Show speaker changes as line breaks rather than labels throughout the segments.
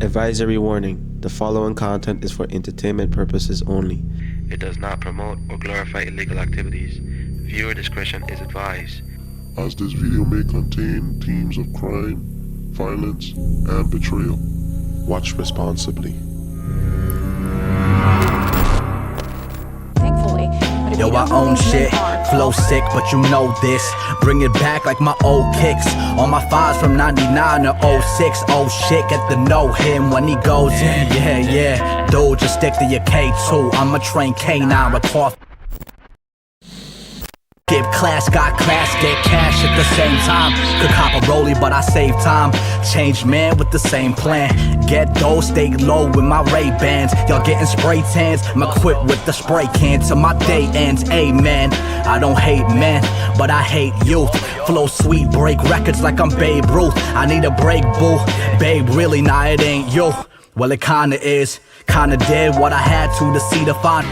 Advisory warning. The following content is for entertainment purposes only. It does not promote or glorify illegal activities. Viewer discretion is advised.
As this video may contain themes of crime, violence, and betrayal. Watch responsibly.
Thankfully.
Yo, I own shit, flow sick, but you know this. Bring it back like my old kicks. On my files from 99 to 06. Oh shit, get to know him when he goes in. Yeah. Dude, just stick to your K2. I'm a trained K9 with cough. Give class, got class, get cash at the same time. Could cop a rollie, but I save time. Change man with the same plan. Get dough, stay low with my Ray-Bans. Y'all getting spray tans, I'm equipped with the spray can till my day ends. Amen. I don't hate men, but I hate youth. Flow sweet, break records like I'm Babe Ruth. I need a break, boo. Babe, really, nah, it ain't you. Well, it kinda is. Kinda did what I had to see the fun.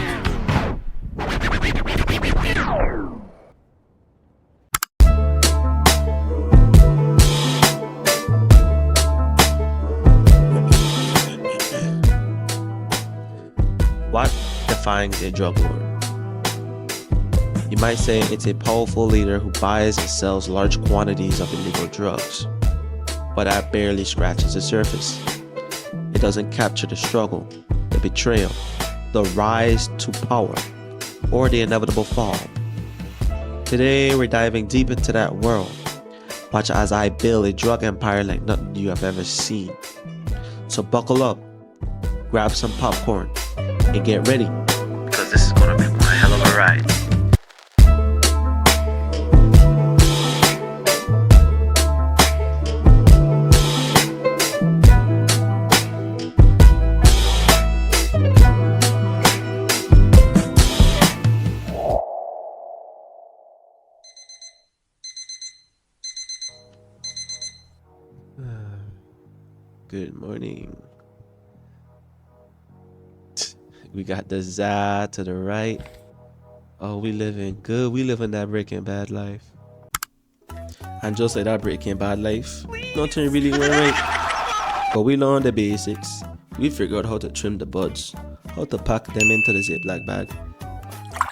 What defines a drug lord? You might say it's a powerful leader who buys and sells large quantities of illegal drugs. But that barely scratches the surface. It doesn't capture the struggle, the betrayal, the rise to power, or the inevitable fall. Today we're diving deep into that world. Watch as I build a drug empire like nothing you have ever seen. So buckle up, grab some popcorn, and get ready, because this is gonna be one hell of a ride. Good morning. We got the Za to the right. Oh, we living good. We living that Breaking Bad life. And just like that Breaking Bad life, nothing really went right. But we learned the basics. We figured how to trim the buds, how to pack them into the Ziploc bag,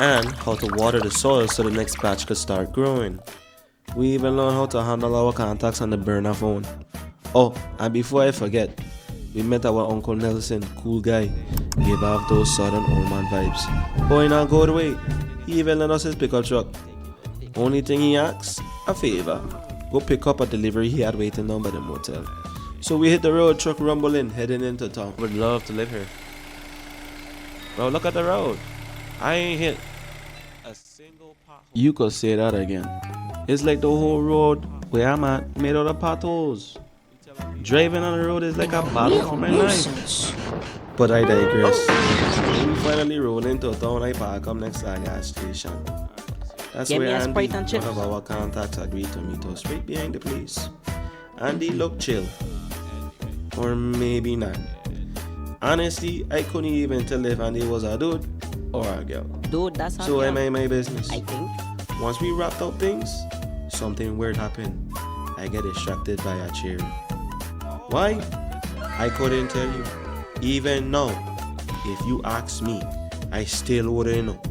and how to water the soil so the next batch could start growing. We even learned how to handle our contacts on the burner phone. Oh, and before I forget, we met our Uncle Nelson, cool guy. Gave off those southern old man vibes. Boy, not go away. He even lent us his pickup truck. Only thing he asks, a favor. Go pick up a delivery he had waiting down by the motel. So we hit the road, truck rumbling, heading into town. Would love to live here. Bro, look at the road. I ain't hit a single pothole. You could say that again. It's like the whole road where I'm at made out of potholes. Driving on the road is like a battle for my life. But I digress. When we finally roll into town, I park up next to a gas station. That's
Get me
where
a
Andy,
Sprite and chips.
one of our contacts, agreed to meet us right behind the place. Andy looked chill. Or maybe not. Honestly, I couldn't even tell if Andy was a dude or a girl.
Dude, that's how
So I mind my business.
I think.
Once we wrapped up things, something weird happened. I get distracted by a chair. Why? I couldn't tell you. Even now, if you ask me, I still wouldn't know.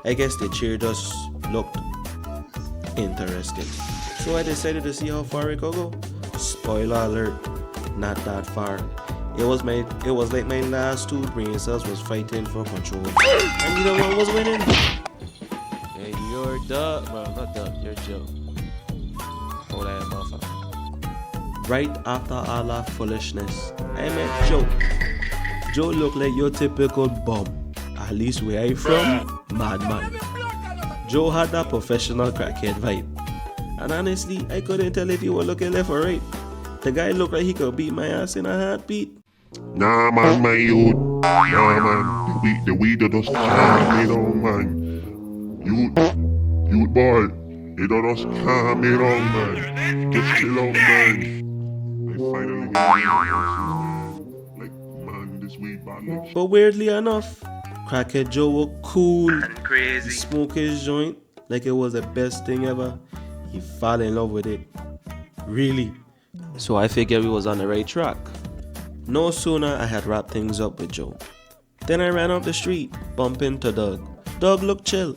I guess the chair just looked interesting. So I decided to see how far it could go. Spoiler alert, not that far. It was like my last two brain cells was fighting for control. And you know what was winning? Hey, you're Doug. Well, not Doug, you're Joe. Hold on, motherfucker. Right after all that foolishness, I met Joe. Joe looked like your typical bum. At least where I from, madman. Joe had that professional crackhead vibe. And honestly, I couldn't tell if he was looking left or right. The guy looked like he could beat my ass in a heartbeat.
Nah, man, my youth. Nah, man. The weed that just calm me down, man. Youth boy. It just calm me down, man. Just chill out, man. I finally like, man, this weed bad like
But weirdly enough, Crackhead Joe was cool
and crazy.
He smoked his joint like it was the best thing ever. He fell in love with it. Really. So I figured we was on the right track. No sooner I had wrapped things up with Joe, then I ran up the street, bumped into Doug. Doug looked chill.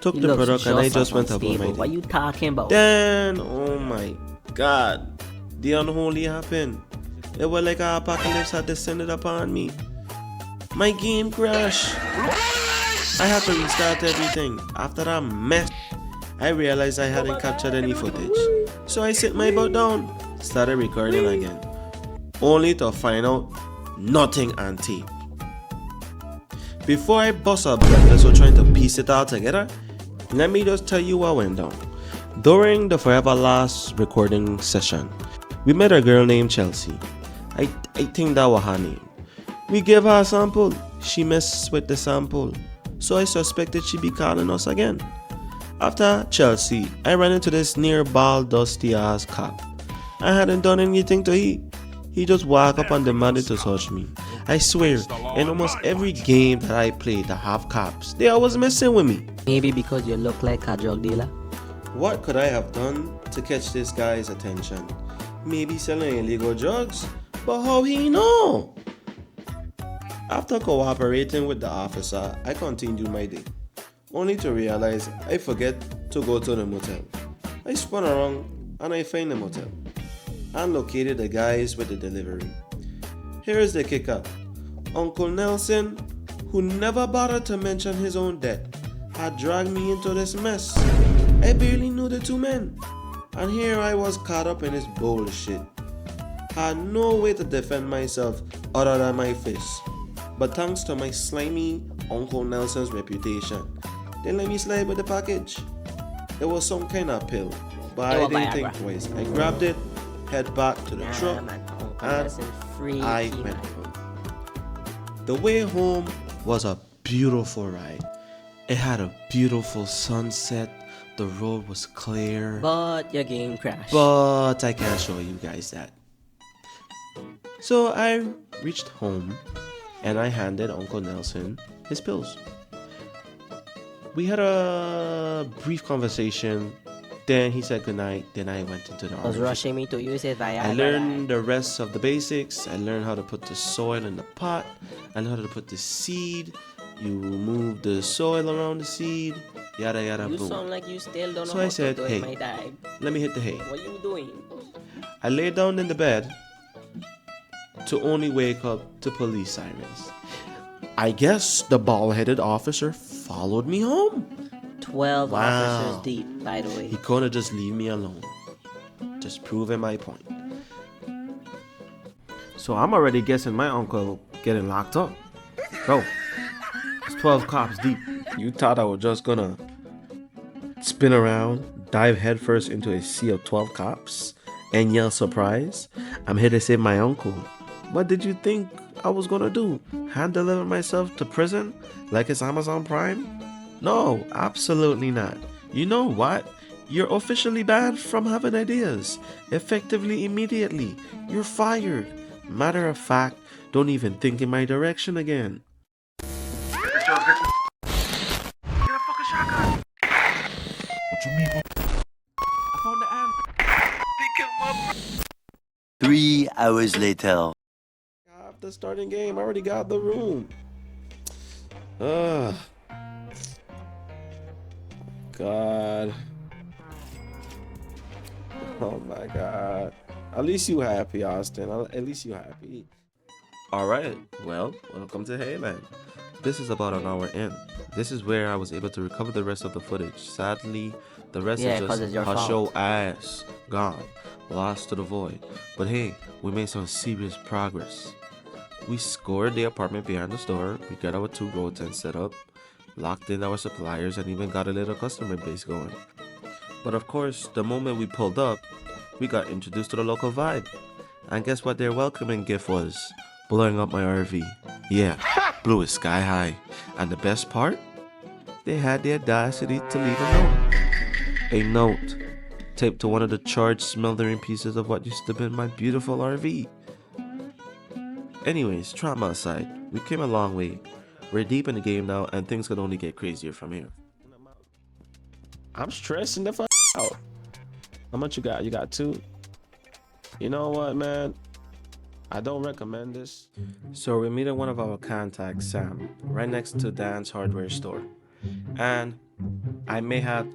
Took
He
the
looks
product and I just
as
went about my
unstable.
day.
What you talking about?
Then, oh my god, the unholy happened. It was like an apocalypse had descended upon me. My game crashed. I had to restart everything. After that mess, I realized I hadn't captured any footage. So I sit my butt down, started recording again, only to find out nothing on tape. Before I bust up breakfast or trying to piece it all together, let me just tell you what went down. During the Forever Last recording session, we met a girl named Chelsea. I think that was her name. We gave her a sample. She messed with the sample, so I suspected she'd be calling us again. After Chelsea, I ran into this near bald, dusty ass cop. I hadn't done anything to he just walked up and demanded to touch me. I swear, in almost every game that I played that have cops, they always messing with me.
Maybe because you look like a drug dealer.
What could I have done to catch this guy's attention? Maybe selling illegal drugs? But how he know? After cooperating with the officer, I continued my day, only to realize I forget to go to the motel. I spun around and I found the motel and located the guys with the delivery. Here is the kicker. Uncle Nelson, who never bothered to mention his own debt, had dragged me into this mess. I barely knew the two men, and here I was caught up in this bullshit. Had no way to defend myself other than my fist. But thanks to my slimy Uncle Nelson's reputation, they let me slide with the package. It was some kind of pill, but I didn't think twice. I grabbed it, head back to the truck, and I went home. The way home was a beautiful ride. It had a beautiful sunset. The road was clear.
But your game crashed.
But I can't show you guys that. So I reached home and I handed Uncle Nelson his pills. We had a brief conversation. Then he said goodnight. Then I went into the
was
RV.
rushing me to use it.
I learned the rest of the basics. I learned how to put the soil in the pot. I learned how to put the seed. You move the soil around the seed. Yada yada
You
boom.
sound like you still don't know
So
how
I said,
to do
hey,
it, my dad.
let me hit the hay.
What you doing?
I lay down in the bed to only wake up to police sirens. I guess the bald-headed officer followed me home.
12
Wow.
officers deep, by the way.
He couldn't just leave me alone. Just proving my point. So I'm already guessing my uncle getting locked up. Bro, it's 12 cops deep. You thought I was just gonna spin around, dive headfirst into a sea of 12 cops, and yell surprise? I'm here to save my uncle. What did you think I was gonna do? Hand deliver myself to prison like it's Amazon Prime? No, absolutely not. You know what? You're officially banned from having ideas. Effectively, immediately. You're fired. Matter of fact, don't even think in my direction again.
What you mean?
I found the amp.
3 hours later.
After starting game, I already got the room. Ugh. God. Oh my God. At least you happy, Austin. At least you happy. Alright, well, welcome to Hayland. This is about an hour in. This is where I was able to recover the rest of the footage. Sadly, the rest
Yeah,
is
'cause
just
it's your
hush
fault.
your ass. Gone. Lost to the void. But hey, we made some serious progress. We scored the apartment behind the store. We got our 2 road tents set up, locked in our suppliers, and even got a little customer base going. But of course, the moment we pulled up, we got introduced to the local vibe. And guess what their welcoming gift was? Blowing up my RV. Yeah, blew it sky high. And the best part? They had the audacity to leave a note. A note taped to one of the charred, smoldering pieces of what used to be my beautiful RV. Anyways, trauma aside, we came a long way. We're deep in the game now, and things could only get crazier from here. I'm stressing the fuck out. How much you got? You got 2? You know what, man? I don't recommend this. So we meet at one of our contacts, Sam, right next to Dan's hardware store. And I may have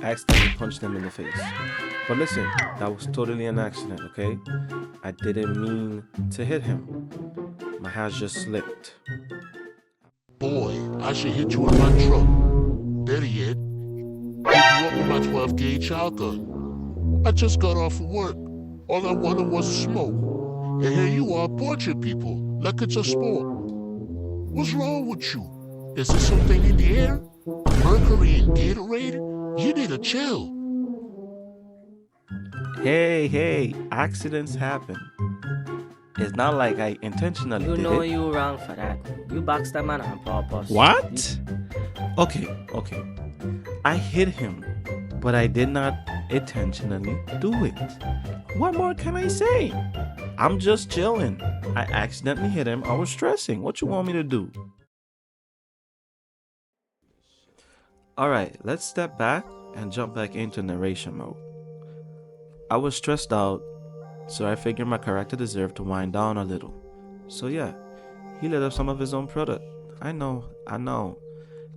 accidentally punched him in the face. But listen, that was totally an accident, okay? I didn't mean to hit him. My hands just slipped.
Boy, I should hit you with my truck. There he is. Hit you up with my 12 gauge shotgun. I just got off of work. All I wanted was a smoke. And here you are torturing people like it's a sport. What's wrong with you? Is there something in the air? Mercury and Gatorade? You need to chill.
Hey, accidents happen. It's not like I intentionally
You
did
know
it.
you wrong for that. You boxed that man on purpose.
What? Okay. I hit him, but I did not intentionally do it. What more can I say? I'm just chilling. I accidentally hit him. I was stressing. What you want me to do? Alright, let's step back and jump back into narration mode. I was stressed out, so I figured my character deserved to wind down a little. So yeah, he lit up some of his own product. I know,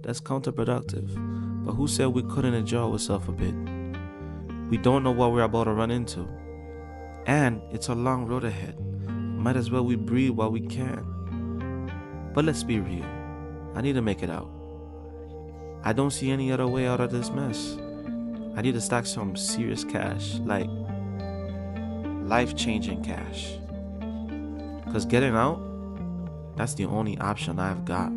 that's counterproductive. But who said we couldn't enjoy ourselves a bit? We don't know what we're about to run into. And it's a long road ahead. Might as well we breathe while we can. But let's be real. I need to make it out. I don't see any other way out of this mess. I need to stack some serious cash, like life-changing cash. Cause getting out, that's the only option I've got.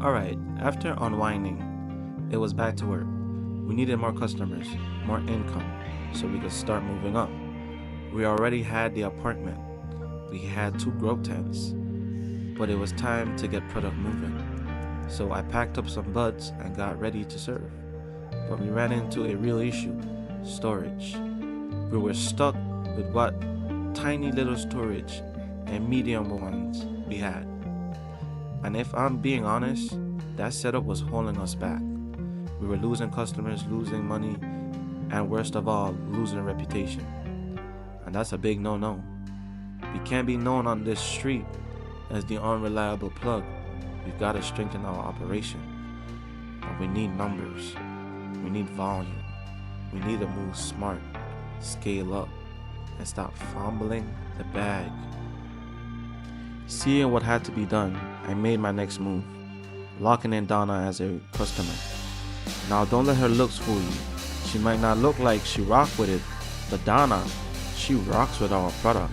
Alright, after unwinding, it was back to work. We needed more customers, more income, so we could start moving up. We already had the apartment. We had 2 grow tents, but it was time to get product moving. So I packed up some buds and got ready to serve. But we ran into a real issue, storage. We were stuck with what tiny little storage and medium ones we had. And if I'm being honest, that setup was holding us back. We were losing customers, losing money, and worst of all, losing reputation. And that's a big no-no. We can't be known on this street as the unreliable plug. We've got to strengthen our operation. But we need numbers. We need volume. We need to move smart, scale up, and stop fumbling the bag. Seeing what had to be done, I made my next move, locking in Donna as a customer. Now don't let her looks fool you. She might not look like she rocked with it, but Donna, she rocks with our product.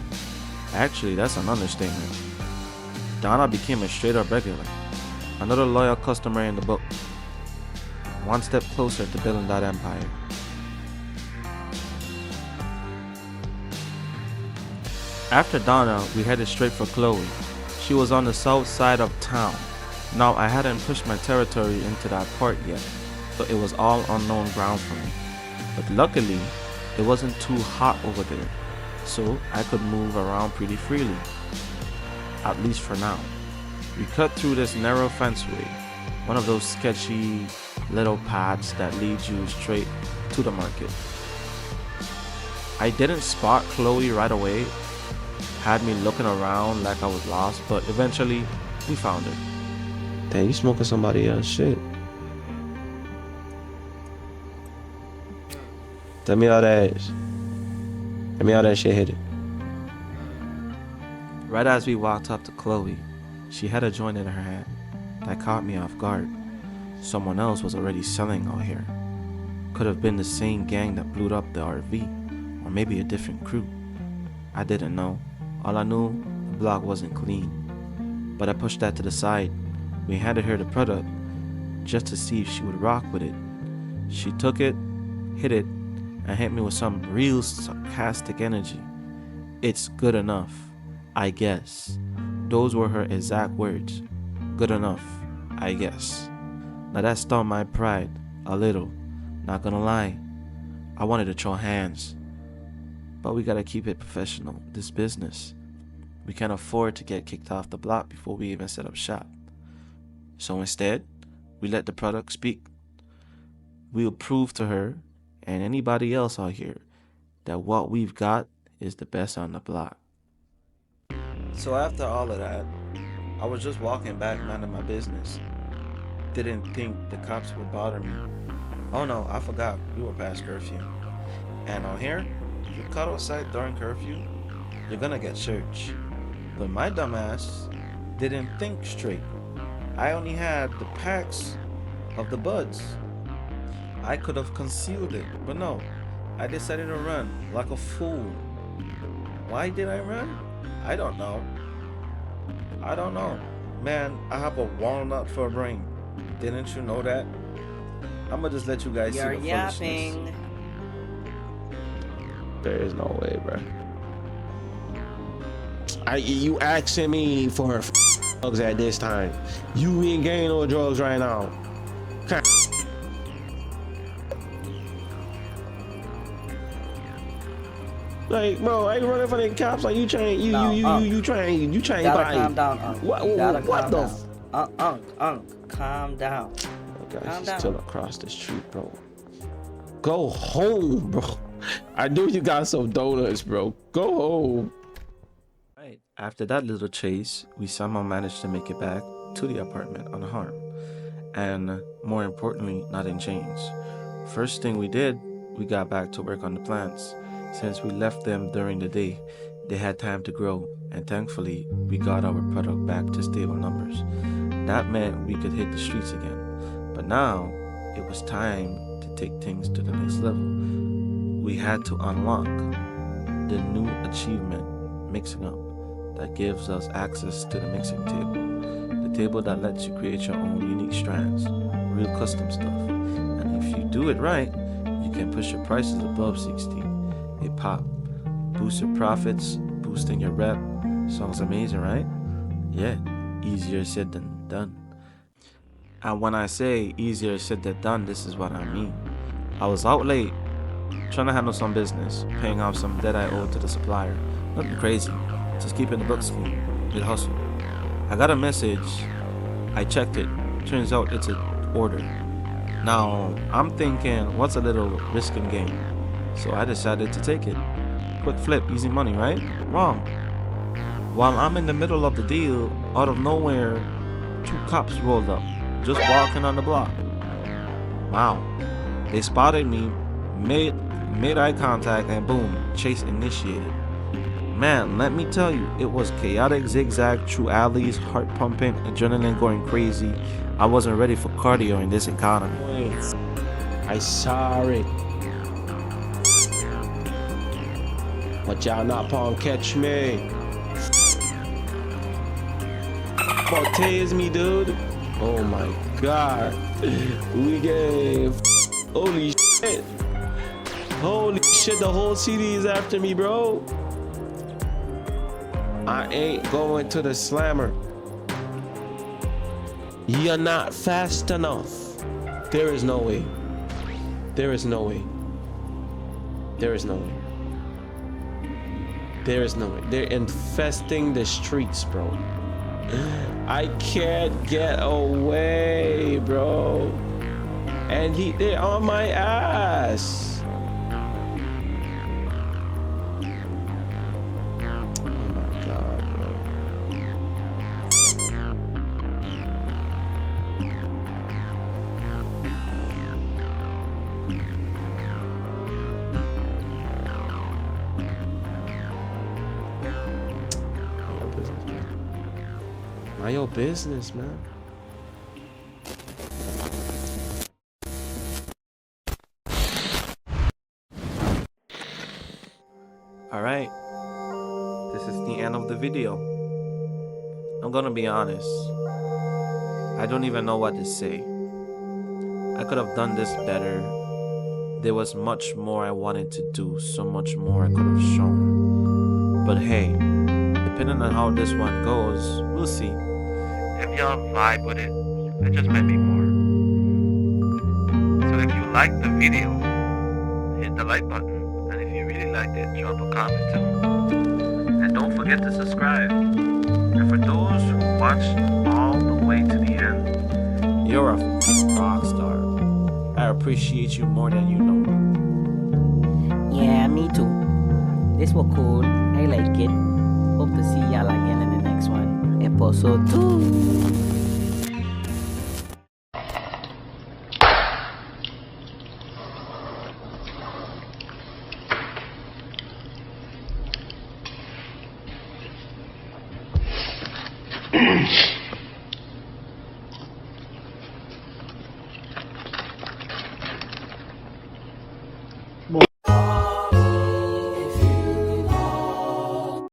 Actually, that's an understatement. Donna became a straight up regular, another loyal customer in the book. One step closer to building that empire. After Donna, we headed straight for Chloe. She was on the south side of town. Now, I hadn't pushed my territory into that part yet, so it was all unknown ground for me. But luckily, it wasn't too hot over there, so I could move around pretty freely. At least for now. We cut through this narrow fenceway, one of those sketchy little paths that lead you straight to the market. I didn't spot Chloe right away, had me looking around like I was lost, but eventually we found her. Damn, you smoking somebody else's shit. Tell me how that is. Tell me how that shit hit it. Right as we walked up to Chloe, she had a joint in her hand that caught me off guard. Someone else was already selling out here. Could have been the same gang that blew up the RV, or maybe a different crew. I didn't know. All I knew, the block wasn't clean. But I pushed that to the side. We handed her the product just to see if she would rock with it. She took it, hit it, and hit me with some real sarcastic energy. It's good enough, I guess. Those were her exact words. Good enough, I guess. Now that stung my pride a little, not gonna lie. I wanted to throw hands. But we gotta keep it professional, this business. We can't afford to get kicked off the block before we even set up shop. So instead, we let the product speak. We'll prove to her and anybody else out here that what we've got is the best on the block. So after all of that, I was just walking back minding my business. Didn't think the cops would bother me. Oh no, I forgot we were past curfew. And on here, if you cut outside during curfew, you're gonna get searched. But my dumbass didn't think straight. I only had the packs of the buds. I could have concealed it, but no. I decided to run like a fool. Why did I run? I don't know. Man, I have a walnut for a brain. Didn't you know that? I'ma just let you guys
You're
see the
yapping.
foolishness. There is no way, bro. You asking me for drugs at this time? You ain't getting no drugs right now. Like, bro, I ain't running from the cops. Like, you trying
You
buy.
calm down, Unc.
What
Calm
the?
down. Unc, calm down.
Guys,
Calm
she's
down.
still across the street, bro. Go home, bro. I knew you got some donuts, bro. Go home. Right. After that little chase, we somehow managed to make it back to the apartment unharmed. And more importantly, not in chains. First thing we did, we got back to work on the plants. Since we left them during the day, they had time to grow, and thankfully, we got our product back to stable numbers. That meant we could hit the streets again. But now, it was time to take things to the next level. We had to unlock the new achievement, Mixing Up, that gives us access to the mixing table. The table that lets you create your own unique strands, real custom stuff. And if you do it right, you can push your prices above 60. It pop. Boost your profits, boosting your rep. Sounds amazing, right? Yeah, easier said than done. And when I say easier said than done, this is what I mean. I was out late, trying to handle some business, paying off some debt I owed to the supplier. Nothing crazy, just keeping the books clean. It hustled. I got a message. I checked it. Turns out it's an order. Now, I'm thinking, what's a little risk and gain? So I decided to take it. Quick flip, easy money, right? Wrong. While I'm in the middle of the deal, out of nowhere, 2 cops rolled up, just walking on the block. Wow. They spotted me, made eye contact, and boom, chase initiated. Man, let me tell you, it was chaotic zigzag through alleys, heart pumping, adrenaline going crazy. I wasn't ready for cardio in this economy. I sorry. But y'all not gonna catch me. But tase me, dude. Oh my god. We gave. Holy shit. Holy shit, the whole city is after me, bro. I ain't going to the slammer. You're not fast enough. There is no way. There is no way. There is no way. There is no way. They're infesting the streets, bro. I can't get away, bro. And they're on my ass. Mind your business, man. Alright, this is the end of the video. I'm gonna be honest, I don't even know what to say. I could have done this better. There was much more I wanted to do, so much more I could have shown. But hey, depending on how this one goes, we'll see. If y'all vibe with it just might be more. So if you like the video, hit the like button. And if you really liked it, drop a comment too. And don't forget to subscribe. And for those who watched all the way to the end, you're a rock star. I appreciate you more than you know.
Yeah, me too. This was cool. I like it. Hope to see y'all again in the next one. Episode 2.